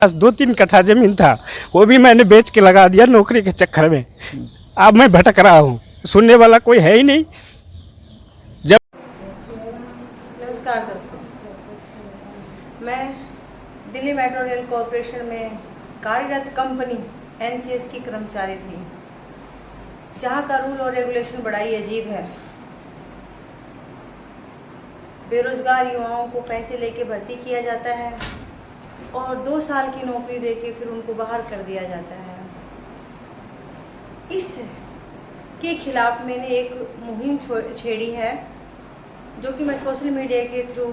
पास 2-3 कट्ठा जमीन था, वो भी मैंने बेच के लगा दिया नौकरी के चक्कर में। अब मैं भटक रहा हूँ, सुनने वाला कोई है ही नहीं। जब नमस्कार दोस्तों, मैं दिल्ली मेट्रो रेल कॉरपोरेशन में कार्यरत कंपनी एनसीएस की कर्मचारी थी, जहाँ का रूल और रेगुलेशन बड़ा ही अजीब है। बेरोजगार युवाओं को पैसे लेके भर्ती किया जाता है और 2 साल की नौकरी देके फिर उनको बाहर कर दिया जाता है। इस के खिलाफ मैंने एक मुहिम छेड़ी है, जो कि मैं सोशल मीडिया के थ्रू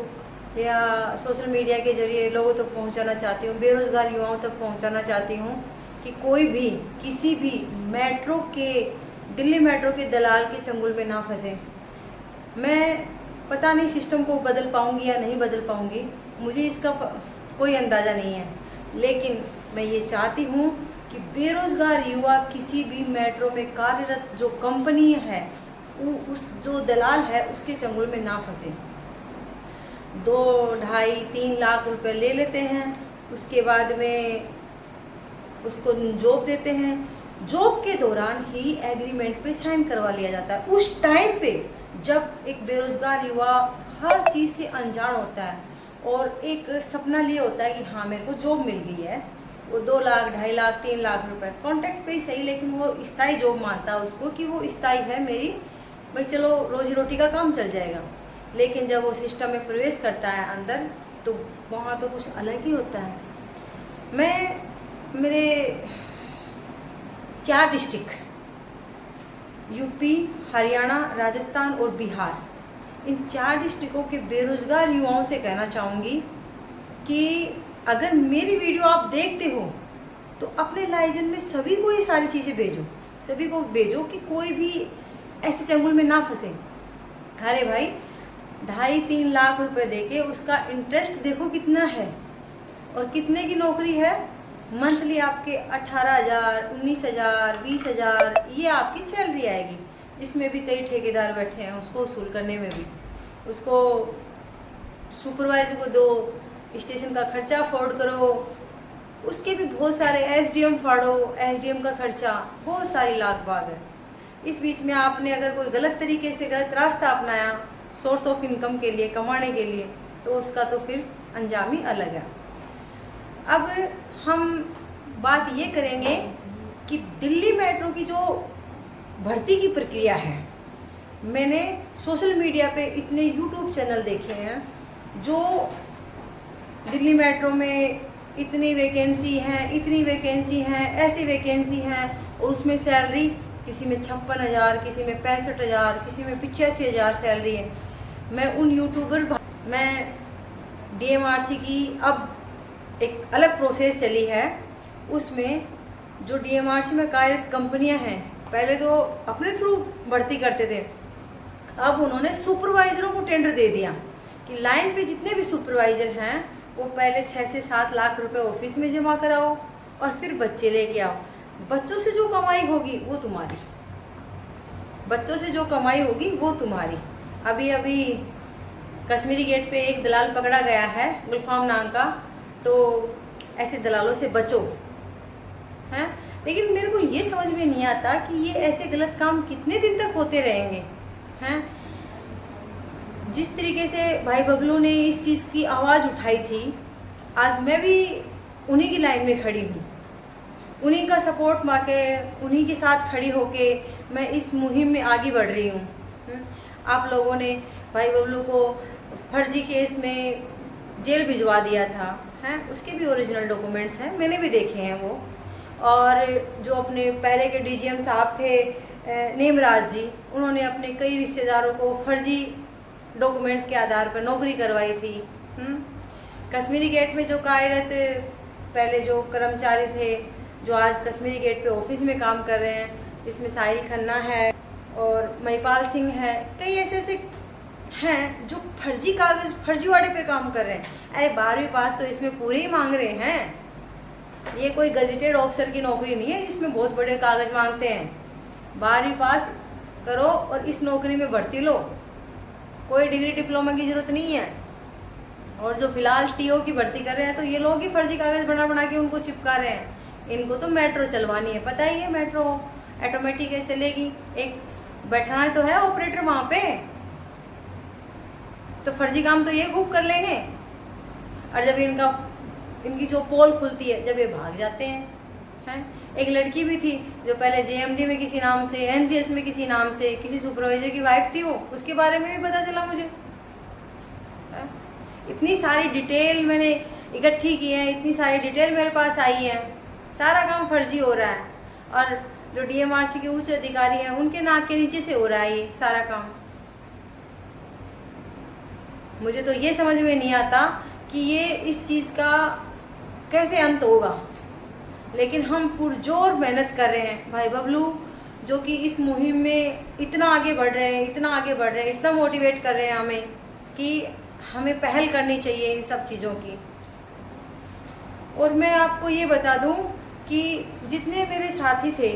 या सोशल मीडिया के जरिए लोगों तक पहुंचाना चाहती हूं, बेरोजगार युवाओं तक पहुंचाना चाहती हूं कि कोई भी किसी भी दिल्ली मेट्रो के दलाल के चंगुल में ना फंसे। मैं पता नहीं सिस्टम को बदल पाऊंगी या नहीं बदल पाऊंगी, मुझे इसका कोई अंदाज़ा नहीं है, लेकिन मैं ये चाहती हूँ कि बेरोजगार युवा किसी भी मेट्रो में कार्यरत जो कंपनी है, उस जो दलाल है उसके चंगुल में ना फंसे। 2, 2.5, 3 लाख रुपए ले लेते हैं, उसके बाद में उसको जॉब देते हैं। जॉब के दौरान ही एग्रीमेंट पे साइन करवा लिया जाता है। उस टाइम पे जब एक बेरोजगार युवा हर चीज़ से अनजान होता है और एक सपना लिए होता है कि हाँ मेरे को जॉब मिल गई है, वो 2 लाख, 2.5 लाख, 3 लाख रुपए कॉन्ट्रैक्ट पे ही सही, लेकिन वो स्थायी जॉब मानता है उसको कि वो स्थायी है मेरी, भाई चलो रोजी रोटी का काम चल जाएगा। लेकिन जब वो सिस्टम में प्रवेश करता है अंदर, तो वहाँ तो कुछ अलग ही होता है। मेरे 4 डिस्ट्रिक्ट यूपी, हरियाणा, राजस्थान और बिहार, इन 4 डिस्ट्रिक्टों के बेरोजगार युवाओं से कहना चाहूँगी कि अगर मेरी वीडियो आप देखते हो तो अपने लाइजन में सभी को ये सारी चीज़ें भेजो, सभी को भेजो कि कोई भी ऐसे चंगुल में ना फंसे। अरे भाई 2.5-3 लाख रुपए देके उसका इंटरेस्ट देखो कितना है, और कितने की नौकरी है। मंथली आपके 18,000, 19,000, 20,000 ये आपकी सैलरी आएगी, जिसमें भी कई ठेकेदार बैठे हैं, उसको वसूल करने में भी, उसको सुपरवाइजर को दो, स्टेशन का खर्चा अफोर्ड करो, उसके भी बहुत सारे एसडीएम फाड़ो, एसडीएम का खर्चा, बहुत सारी लाख बाग है। इस बीच में आपने अगर कोई गलत तरीके से गलत रास्ता अपनाया सोर्स ऑफ इनकम के लिए, कमाने के लिए, तो उसका तो फिर अंजाम ही अलग है। अब हम बात ये करेंगे कि दिल्ली मेट्रो की जो भर्ती की प्रक्रिया है, मैंने सोशल मीडिया पे इतने यूट्यूब चैनल देखे हैं जो दिल्ली मेट्रो में इतनी वैकेंसी हैं, इतनी वैकेंसी हैं, ऐसी वैकेंसी हैं, और उसमें सैलरी किसी में 56,000, किसी में 65,000, किसी में 85,000 सैलरी है। मैं डीएमआरसी की अब एक अलग प्रोसेस चली है, उसमें जो डीएमआरसी में कार्यरत कंपनियां हैं, पहले तो अपने थ्रू भर्ती करते थे, अब उन्होंने सुपरवाइजरों को टेंडर दे दिया कि लाइन पे जितने भी सुपरवाइजर हैं वो पहले 6 से 7 लाख रुपए ऑफिस में जमा कराओ और फिर बच्चे लेके आओ। बच्चों से जो कमाई होगी वो तुम्हारी, बच्चों से जो कमाई होगी वो तुम्हारी। अभी कश्मीरी गेट पे एक दलाल पकड़ा गया है, गुलफाम नाम का, तो ऐसे दलालों से बचो हैं। लेकिन मेरे को ये समझ में नहीं आता कि ये ऐसे गलत काम कितने दिन तक होते रहेंगे हैं। जिस तरीके से भाई बबलू ने इस चीज़ की आवाज़ उठाई थी, आज मैं भी उन्हीं की लाइन में खड़ी हूँ, उन्हीं का सपोर्ट पाके, उन्हीं के साथ खड़ी होके मैं इस मुहिम में आगे बढ़ रही हूँ। आप लोगों ने भाई बबलू को फर्जी केस में जेल भिजवा दिया था हैं, उसके भी ओरिजिनल डॉक्यूमेंट्स हैं, मैंने भी देखे हैं वो। और जो अपने पहले के डीजीएम साहब थे नेमराज जी, उन्होंने अपने कई रिश्तेदारों को फर्जी डॉक्यूमेंट्स के आधार पर नौकरी करवाई थी। कश्मीरी गेट में जो कार्यरत पहले जो कर्मचारी थे, जो आज कश्मीरी गेट पे ऑफिस में काम कर रहे हैं, जिसमें साहिल खन्ना है और महिपाल सिंह है, कई ऐसे हैं जो फर्जी कागज, फर्जीवाड़े पे काम कर रहे हैं। अरे 12वीं पास तो इसमें पूरे ही मांग रहे हैं, ये कोई गजेटेड ऑफिसर की नौकरी नहीं है जिसमें बहुत बड़े कागज मांगते हैं। 12वीं पास करो और इस नौकरी में भर्ती लो, कोई डिग्री डिप्लोमा की ज़रूरत नहीं है। और जो फिलहाल टीओ की भर्ती कर रहे हैं तो ये लोग ही फर्जी कागज बना बना के उनको चिपका रहे हैं। इनको तो मेट्रो चलवानी है, पता ही है, मेट्रो ऑटोमेटिक है, चलेगी, एक बैठाना तो है ऑपरेटर वहाँ पे, तो फर्जी काम तो ये खूब कर लेंगे। और जब इनकी जो पोल खुलती है, जब ये भाग जाते हैं। एक लड़की भी थी जो पहले जेएमडी में किसी नाम से, एनसीएस में किसी नाम से, किसी सुपरवाइजर की वाइफ थी वो, उसके बारे में भी पता चला मुझे। इतनी सारी डिटेल मैंने इकट्ठी की है, इतनी सारी डिटेल मेरे पास आई है, सारा काम फर्जी हो रहा है। और जो डीएमआरसी के उच्च अधिकारी हैं उनके नाक के नीचे से हो रहा है ये सारा काम। मुझे तो ये समझ में नहीं आता कि ये इस चीज़ का कैसे अंत होगा। लेकिन हम पुरजोर मेहनत कर रहे हैं भाई बबलू, जो कि इस मुहिम में इतना आगे बढ़ रहे हैं, इतना आगे बढ़ रहे हैं, इतना मोटिवेट कर रहे हैं हमें कि हमें पहल करनी चाहिए इन सब चीज़ों की। और मैं आपको ये बता दूं कि जितने मेरे साथी थे